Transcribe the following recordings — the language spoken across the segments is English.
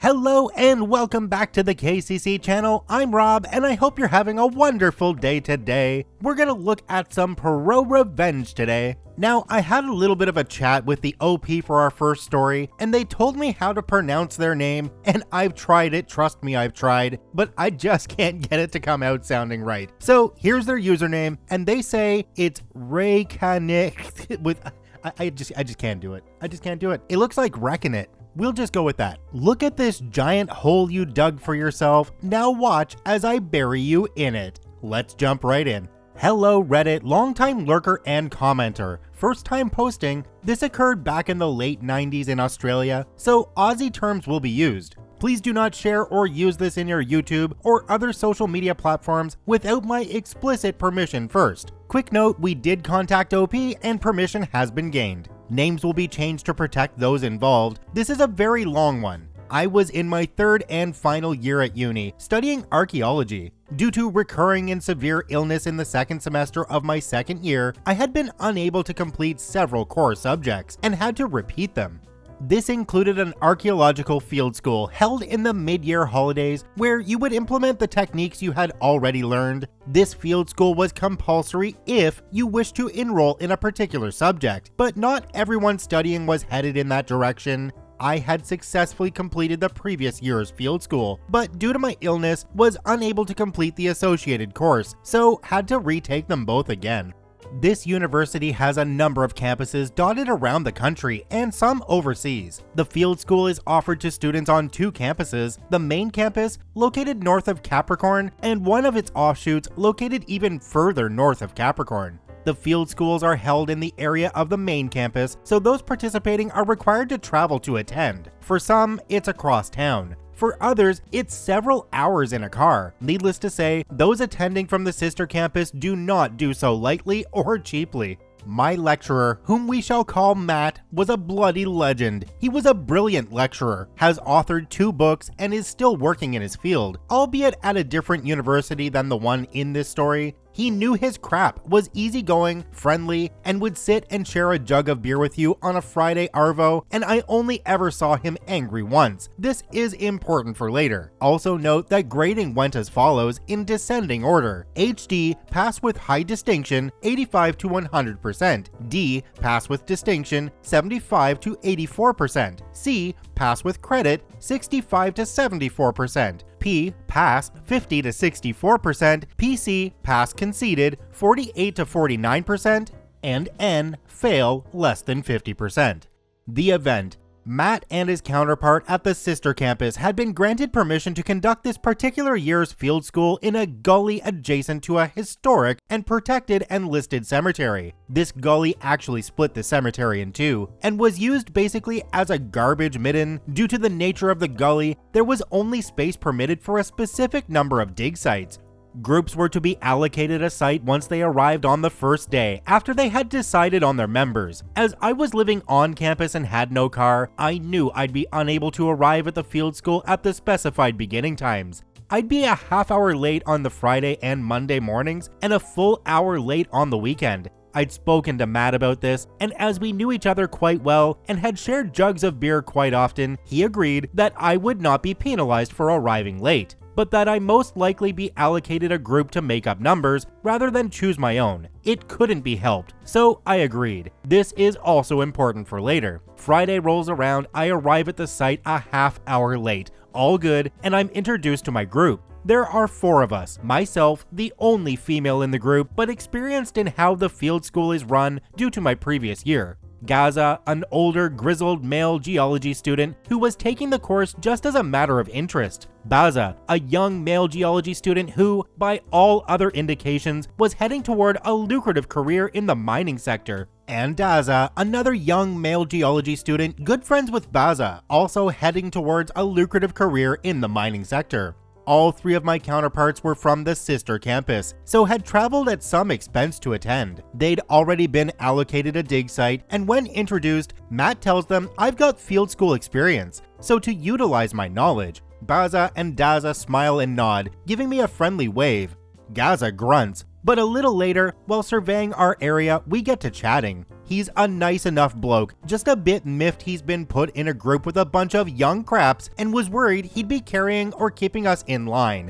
Hello and welcome back to the KCC channel. I'm Rob and I hope you're having a wonderful day today. We're gonna look at some ProRevenge today. Now, I had a little bit of a chat with the OP for our first story and they told me how to pronounce their name, and I've tried it, trust me I've tried, but I just can't get it to come out sounding right. So here's their username and they say it's Raycanic with, I just can't do it. I just can't do it. It looks like Reckon It. We'll just go with that. Look at this giant hole you dug for yourself. Now watch as I bury you in it. Let's jump right in. Hello Reddit, longtime lurker and commenter. First time posting. This occurred back in the late 90s in Australia, so Aussie terms will be used. Please do not share or use this in your YouTube or other social media platforms without my explicit permission first. Quick note, we did contact OP and permission has been gained. Names will be changed to protect those involved. This is a very long one. I was in my third and final year at uni, studying archaeology. Due to recurring and severe illness in the second semester of my second year, I had been unable to complete several core subjects and had to repeat them. This included an archaeological field school held in the mid-year holidays where you would implement the techniques you had already learned. This field school was compulsory if you wished to enroll in a particular subject, but not everyone studying was headed in that direction. I had successfully completed the previous year's field school, but due to my illness was unable to complete the associated course, so had to retake them both again. This university has a number of campuses dotted around the country and some overseas. The field school is offered to students on two campuses, the main campus located north of Capricorn and one of its offshoots located even further north of Capricorn. The field schools are held in the area of the main campus, so those participating are required to travel to attend. For some, it's across town. For others, it's several hours in a car. Needless to say, those attending from the sister campus do not do so lightly or cheaply. My lecturer, whom we shall call Matt, was a bloody legend. He was a brilliant lecturer, has authored 2 books, and is still working in his field, albeit at a different university than the one in this story. He knew his crap, was easygoing, friendly, and would sit and share a jug of beer with you on a Friday arvo, and I only ever saw him angry once. This is important for later. Also note that grading went as follows in descending order. HD, pass with high distinction, 85 to 100%. D, pass with distinction, 75 to 84%. C, pass with credit, 65 to 74%. P, pass 50 to 64%, PC, pass conceded 48 to 49%, and N, fail less than 50%. The event. Matt and his counterpart at the sister campus had been granted permission to conduct this particular year's field school in a gully adjacent to a historic and protected and listed cemetery. This gully actually split the cemetery in two and was used basically as a garbage midden. Due to the nature of the gully, there was only space permitted for a specific number of dig sites. Groups were to be allocated a site once they arrived on the first day, after they had decided on their members. As I was living on campus and had no car, I knew I'd be unable to arrive at the field school at the specified beginning times. I'd be a half hour late on the Friday and Monday mornings, and a full hour late on the weekend. I'd spoken to Matt about this, and as we knew each other quite well and had shared jugs of beer quite often, he agreed that I would not be penalized for arriving late, but that I most likely be allocated a group to make up numbers rather than choose my own. It couldn't be helped, so I agreed. This is also important for later. Friday rolls around, I arrive at the site a half hour late, all good, and I'm introduced to my group. There are 4 of us, myself, the only female in the group, but experienced in how the field school is run due to my previous year. Gaza, an older, grizzled male geology student who was taking the course just as a matter of interest. Baza, a young male geology student who, by all other indications, was heading toward a lucrative career in the mining sector. And Daza, another young male geology student, good friends with Baza, also heading towards a lucrative career in the mining sector. All 3 of my counterparts were from the sister campus, so had traveled at some expense to attend. They'd already been allocated a dig site, and when introduced, Matt tells them I've got field school experience, so to utilize my knowledge. Baza and Daza smile and nod, giving me a friendly wave. Gaza grunts, But a little later, while surveying our area, we get to chatting. He's a nice enough bloke, just a bit miffed he's been put in a group with a bunch of young craps and was worried he'd be carrying or keeping us in line.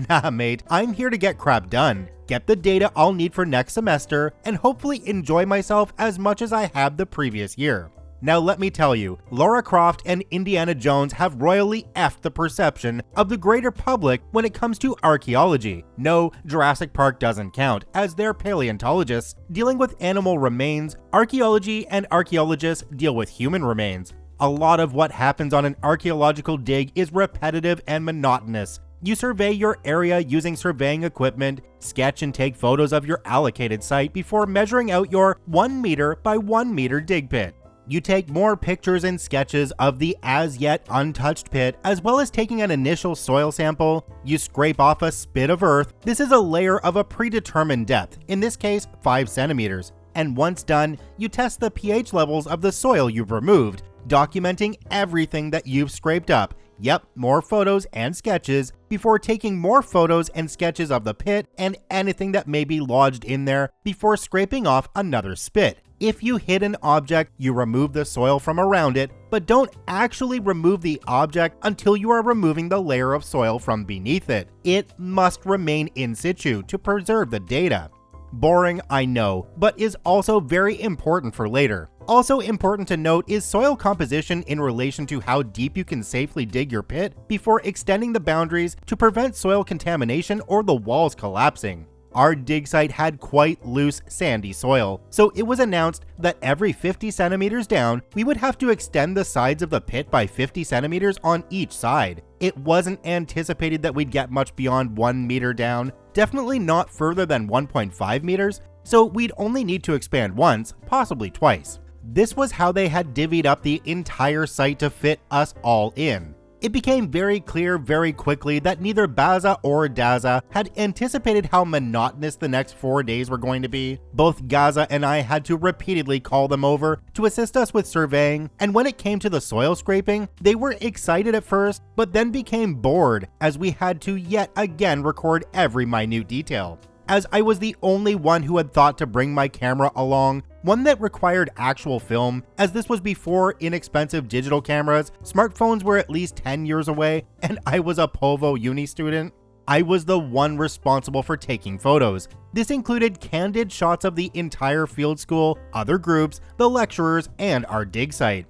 Nah mate, I'm here to get crap done, get the data I'll need for next semester, and hopefully enjoy myself as much as I have the previous year. Now let me tell you, Lara Croft and Indiana Jones have royally effed the perception of the greater public when it comes to archaeology. No, Jurassic Park doesn't count, as they're paleontologists dealing with animal remains. Archaeology and archaeologists deal with human remains. A lot of what happens on an archaeological dig is repetitive and monotonous. You survey your area using surveying equipment, sketch and take photos of your allocated site before measuring out your 1 meter by 1 meter dig pit. You take more pictures and sketches of the as yet untouched pit, as well as taking an initial soil sample. You scrape off a spit of earth. This is a layer of a predetermined depth, in this case 5 centimeters. And once done, you test the pH levels of the soil you've removed, documenting everything that you've scraped up. Yep, more photos and sketches, before taking more photos and sketches of the pit and anything that may be lodged in there before scraping off another spit. If you hit an object, you remove the soil from around it, but don't actually remove the object until you are removing the layer of soil from beneath it. It must remain in situ to preserve the data. Boring, I know, but is also very important for later. Also important to note is soil composition in relation to how deep you can safely dig your pit before extending the boundaries to prevent soil contamination or the walls collapsing. Our dig site had quite loose, sandy soil, so it was announced that every 50 centimeters down, we would have to extend the sides of the pit by 50 centimeters on each side. It wasn't anticipated that we'd get much beyond 1 meter down, definitely not further than 1.5 meters, so we'd only need to expand once, possibly twice. This was how they had divvied up the entire site to fit us all in. It became very clear very quickly that neither Baza or Daza had anticipated how monotonous the next 4 days were going to be. Both Gaza and I had to repeatedly call them over to assist us with surveying, and when it came to the soil scraping, they were excited at first, but then became bored as we had to yet again record every minute detail. As I was the only one who had thought to bring my camera along, one that required actual film, as this was before inexpensive digital cameras, smartphones were at least 10 years away, and I was a Povo uni student. I was the one responsible for taking photos. This included candid shots of the entire field school, other groups, the lecturers, and our dig site.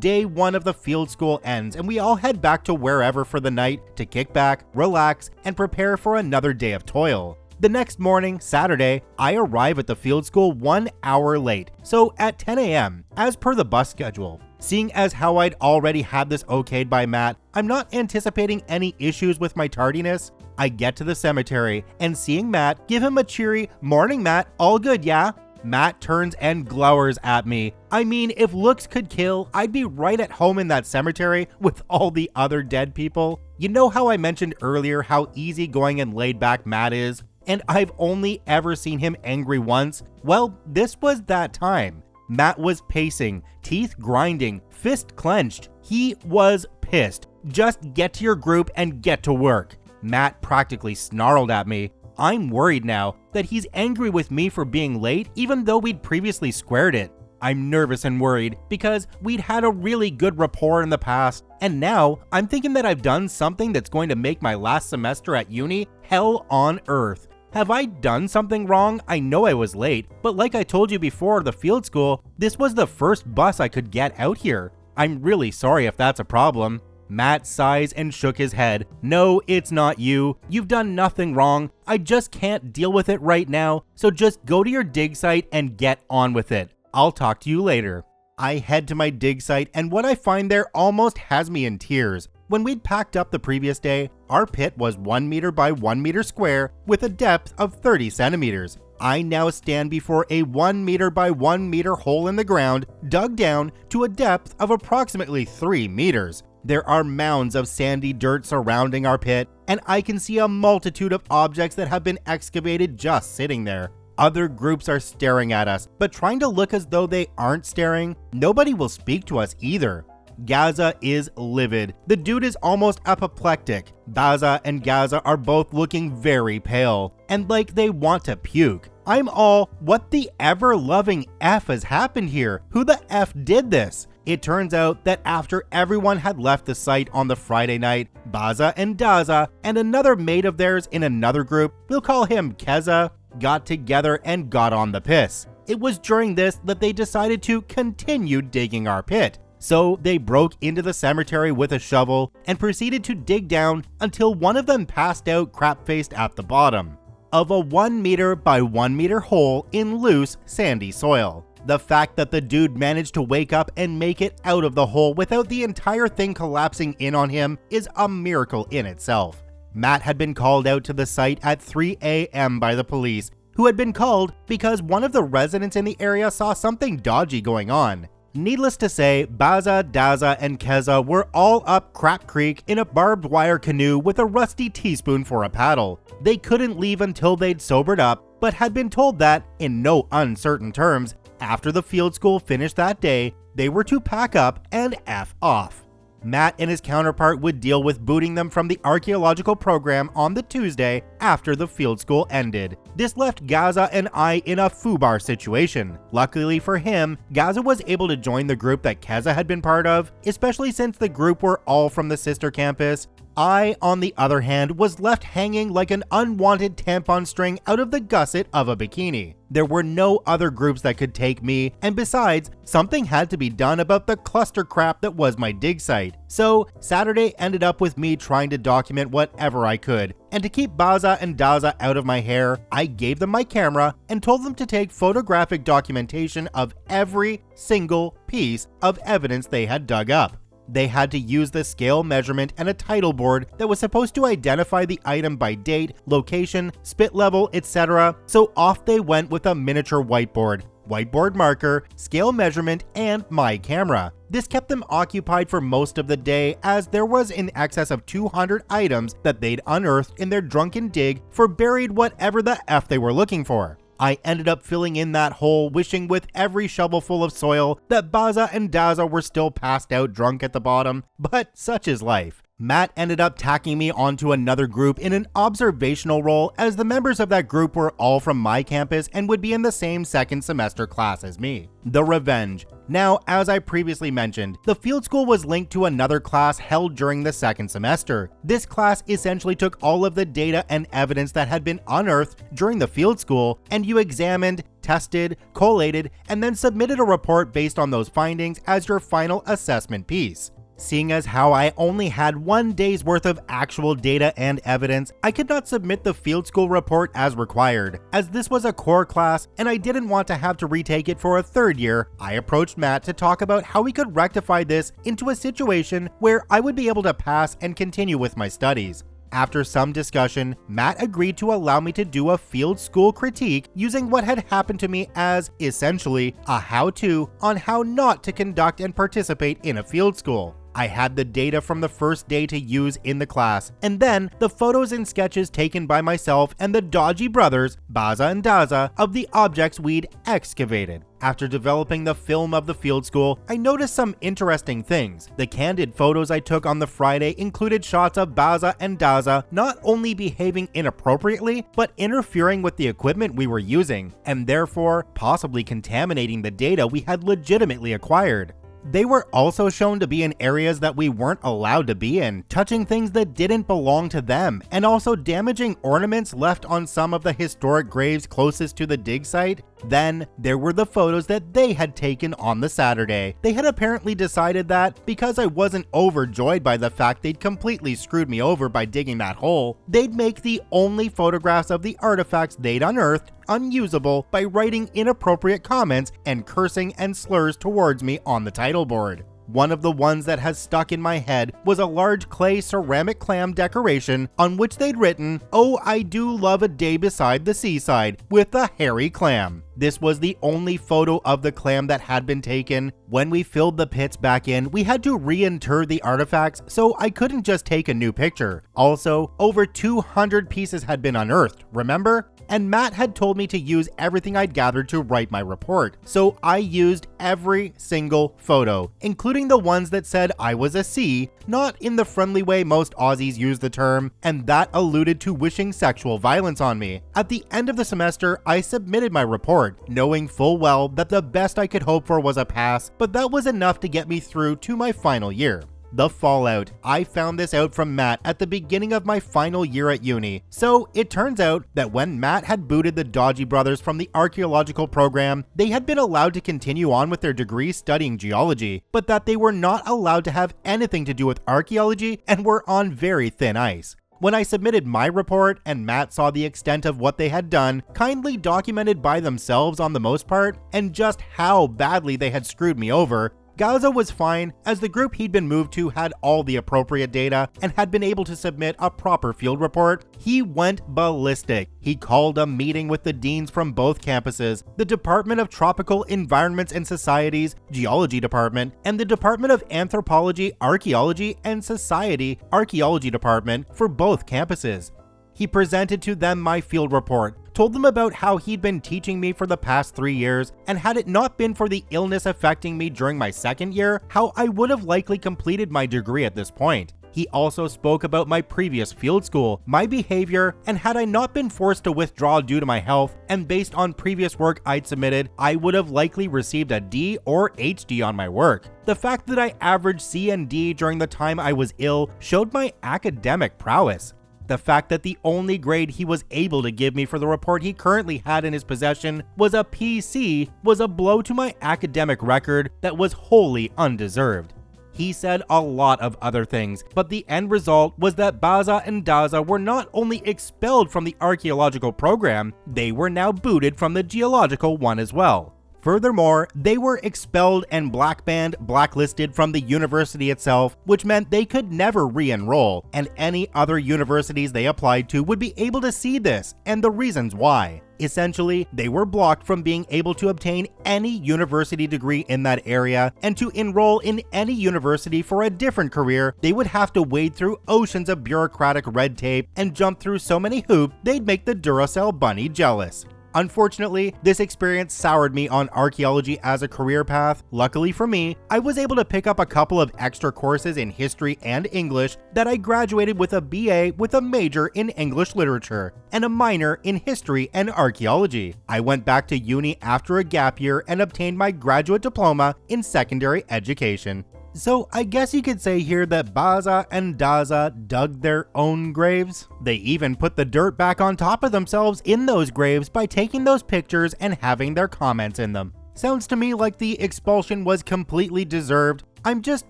Day 1 of the field school ends, and we all head back to wherever for the night to kick back, relax, and prepare for another day of toil. The next morning, Saturday, I arrive at the field school 1 hour late, so at 10 a.m., as per the bus schedule. Seeing as how I'd already had this okayed by Matt, I'm not anticipating any issues with my tardiness. I get to the cemetery, and seeing Matt, give him a cheery, "Morning Matt, all good yeah?" Matt turns and glowers at me. I mean, if looks could kill, I'd be right at home in that cemetery with all the other dead people. You know how I mentioned earlier how easygoing and laid back Matt is? And I've only ever seen him angry once? Well, this was that time. Matt was pacing, teeth grinding, fist clenched. He was pissed. Just get to your group and get to work. Matt practically snarled at me. I'm worried now that he's angry with me for being late, even though we'd previously squared it. I'm nervous and worried because we'd had a really good rapport in the past, and now I'm thinking that I've done something that's going to make my last semester at uni hell on earth. Have I done something wrong? I know I was late, but like I told you before the field school, this was the first bus I could get out here. I'm really sorry if that's a problem. Matt sighs and shook his head. No, it's not you. You've done nothing wrong. I just can't deal with it right now, so just go to your dig site and get on with it. I'll talk to you later. I head to my dig site, and what I find there almost has me in tears. When we'd packed up the previous day, our pit was 1 meter by 1 meter square with a depth of 30 centimeters. I now stand before a 1 meter by 1 meter hole in the ground, dug down to a depth of approximately 3 meters. There are mounds of sandy dirt surrounding our pit, and I can see a multitude of objects that have been excavated just sitting there. Other groups are staring at us, but trying to look as though they aren't staring. Nobody will speak to us either. Gaza is livid. The dude is almost apoplectic. Baza and Gaza are both looking very pale and like they want to puke. I'm all, what the ever-loving F has happened here? Who the F did this? It turns out that after everyone had left the site on the Friday night, Baza and Daza and another mate of theirs in another group, we'll call him Keza, got together and got on the piss. It was during this that they decided to continue digging our pit. So they broke into the cemetery with a shovel and proceeded to dig down until one of them passed out crap-faced at the bottom of a 1 meter by 1 meter hole in loose, sandy soil. The fact that the dude managed to wake up and make it out of the hole without the entire thing collapsing in on him is a miracle in itself. Matt had been called out to the site at 3 a.m. by the police, who had been called because one of the residents in the area saw something dodgy going on. Needless to say, Baza, Daza, and Keza were all up Crap Creek in a barbed wire canoe with a rusty teaspoon for a paddle. They couldn't leave until they'd sobered up, but had been told that, in no uncertain terms, after the field school finished that day, they were to pack up and F off. Matt and his counterpart would deal with booting them from the archaeological program on the Tuesday after the field school ended. This left Gaza and I in a foobar situation. Luckily for him, Gaza was able to join the group that Keza had been part of, especially since the group were all from the sister campus. I, on the other hand, was left hanging like an unwanted tampon string out of the gusset of a bikini. There were no other groups that could take me, and besides, something had to be done about the cluster crap that was my dig site. So, Saturday ended up with me trying to document whatever I could, and to keep Baza and Daza out of my hair, I gave them my camera and told them to take photographic documentation of every single piece of evidence they had dug up. They had to use the scale measurement and a title board that was supposed to identify the item by date, location, spit level, etc. So off they went with a miniature whiteboard, whiteboard marker, scale measurement, and my camera. This kept them occupied for most of the day, as there was in excess of 200 items that they'd unearthed in their drunken dig for buried whatever the F they were looking for. I ended up filling in that hole, wishing with every shovelful of soil that Baza and Daza were still passed out drunk at the bottom, but such is life. Matt ended up tacking me onto another group in an observational role, as the members of that group were all from my campus and would be in the same second semester class as me. The Revenge. Now, as I previously mentioned, the field school was linked to another class held during the second semester. This class essentially took all of the data and evidence that had been unearthed during the field school, and you examined, tested, collated, and then submitted a report based on those findings as your final assessment piece. Seeing as how I only had 1 day's worth of actual data and evidence, I could not submit the field school report as required. As this was a core class and I didn't want to have to retake it for a third year, I approached Matt to talk about how we could rectify this into a situation where I would be able to pass and continue with my studies. After some discussion, Matt agreed to allow me to do a field school critique using what had happened to me as, essentially, a how-to on how not to conduct and participate in a field school. I had the data from the first day to use in the class, and then the photos and sketches taken by myself and the dodgy brothers, Baza and Daza, of the objects we'd excavated. After developing the film of the field school, I noticed some interesting things. The candid photos I took on the Friday included shots of Baza and Daza not only behaving inappropriately, but interfering with the equipment we were using, and therefore possibly contaminating the data we had legitimately acquired. They were also shown to be in areas that we weren't allowed to be in, touching things that didn't belong to them, and also damaging ornaments left on some of the historic graves closest to the dig site. Then, there were the photos that they had taken on the Saturday. They had apparently decided that, because I wasn't overjoyed by the fact they'd completely screwed me over by digging that hole, they'd make the only photographs of the artifacts they'd unearthed unusable by writing inappropriate comments and cursing and slurs towards me on the title board. One of the ones that has stuck in my head was a large clay ceramic clam decoration on which they'd written, "Oh, I do love a day beside the seaside," with a hairy clam. This was the only photo of the clam that had been taken. When we filled the pits back in, we had to reinter the artifacts, so I couldn't just take a new picture. Also, over 200 pieces had been unearthed, remember? And Matt had told me to use everything I'd gathered to write my report, so I used every single photo, including the ones that said I was a C, not in the friendly way most Aussies use the term, and that alluded to wishing sexual violence on me. At the end of the semester, I submitted my report, knowing full well that the best I could hope for was a pass, but that was enough to get me through to my final year. The fallout. I found this out from Matt at the beginning of my final year at uni. So it turns out that when Matt had booted the Dodgy brothers from the archaeological program, they had been allowed to continue on with their degree studying geology, but that they were not allowed to have anything to do with archaeology and were on very thin ice. When I submitted my report and Matt saw the extent of what they had done, kindly documented by themselves on the most part, and just how badly they had screwed me over, Gaza was fine, as the group he'd been moved to had all the appropriate data and had been able to submit a proper field report. He went ballistic. He called a meeting with the deans from both campuses, the Department of Tropical Environments and Societies, Geology Department, and the Department of Anthropology, Archaeology, and Society, Archaeology Department for both campuses. He presented to them my field report, told them about how he'd been teaching me for the past 3 years, and had it not been for the illness affecting me during my second year, how I would have likely completed my degree at this point. He also spoke about my previous field school, my behavior, and had I not been forced to withdraw due to my health, and based on previous work I'd submitted, I would have likely received a D or HD on my work. The fact that I averaged C and D during the time I was ill showed my academic prowess. The fact that the only grade he was able to give me for the report he currently had in his possession was a PC was a blow to my academic record that was wholly undeserved. He said a lot of other things, but the end result was that Baza and Daza were not only expelled from the archaeological program, they were now booted from the geological one as well. Furthermore, they were expelled and blacklisted from the university itself, which meant they could never re-enroll, and any other universities they applied to would be able to see this, and the reasons why. Essentially, they were blocked from being able to obtain any university degree in that area, and to enroll in any university for a different career, they would have to wade through oceans of bureaucratic red tape and jump through so many hoops they'd make the Duracell bunny jealous. Unfortunately, this experience soured me on archaeology as a career path. Luckily for me, I was able to pick up a couple of extra courses in history and English that I graduated with a BA with a major in English literature and a minor in history and archaeology. I went back to uni after a gap year and obtained my graduate diploma in secondary education. So I guess you could say here that Baza and Daza dug their own graves. They even put the dirt back on top of themselves in those graves by taking those pictures and having their comments in them. Sounds to me like the expulsion was completely deserved. I'm just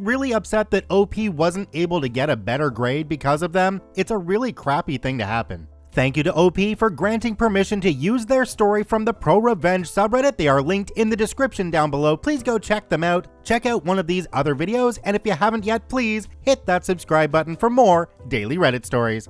really upset that OP wasn't able to get a better grade because of them. It's a really crappy thing to happen. Thank you to OP for granting permission to use their story from the ProRevenge subreddit. They are linked in the description down below. Please go check them out. Check out one of these other videos, and if you haven't yet, please hit that subscribe button for more daily Reddit stories.